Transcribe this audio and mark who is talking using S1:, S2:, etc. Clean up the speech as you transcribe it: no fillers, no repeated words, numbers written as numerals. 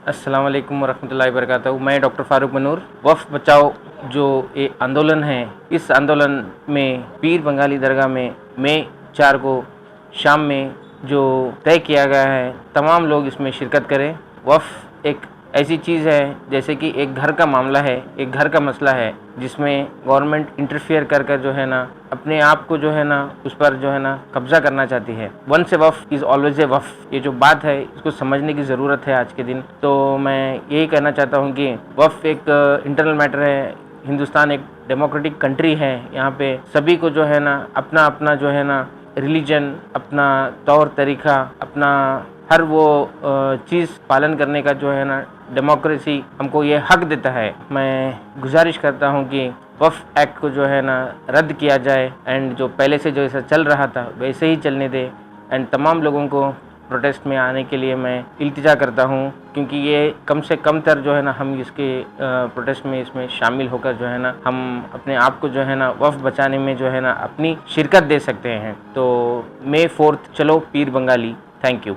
S1: अस्सलाम वालेकुम वरहमतुल्लाहि वबरकातुहू। मैं डॉक्टर फारूक मनूर। वफ़ बचाओ जो ये आंदोलन है, इस आंदोलन में पीर बंगाली दरगाह में मई 4 को शाम में जो तय किया गया है, तमाम लोग इसमें शिरकत करें। वफ़ एक ऐसी चीज़ है जैसे कि एक घर का मामला है, एक घर का मसला है, जिसमें गवर्नमेंट इंटरफियर कर कर जो है ना अपने आप को जो है ना उस पर जो है ना कब्जा करना चाहती है। Once a wolf is always a wolf, ये जो बात है इसको समझने की ज़रूरत है आज के दिन। तो मैं यही कहना चाहता हूँ कि वफ़ एक इंटरनल मैटर है। हिंदुस्तान एक डेमोक्रेटिक कंट्री है, यहाँ पे सभी को जो है ना अपना अपना जो है ना रिलीजन, अपना तौर तरीक़ा, अपना हर वो चीज़ पालन करने का जो है ना डेमोक्रेसी हमको ये हक देता है। मैं गुजारिश करता हूँ कि वफ़ एक्ट को जो है ना रद्द किया जाए एंड जो पहले से जैसा चल रहा था वैसे ही चलने दे। एंड तमाम लोगों को प्रोटेस्ट में आने के लिए मैं इल्तिजा करता हूँ, क्योंकि ये कम से कम तर जो है ना हम इसके प्रोटेस्ट में इसमें शामिल होकर जो है ना हम अपने आप को जो है ना वफ़ बचाने में जो है ना अपनी शिरकत दे सकते हैं। तो मई 4 चलो पीर बंगाली। Thank you.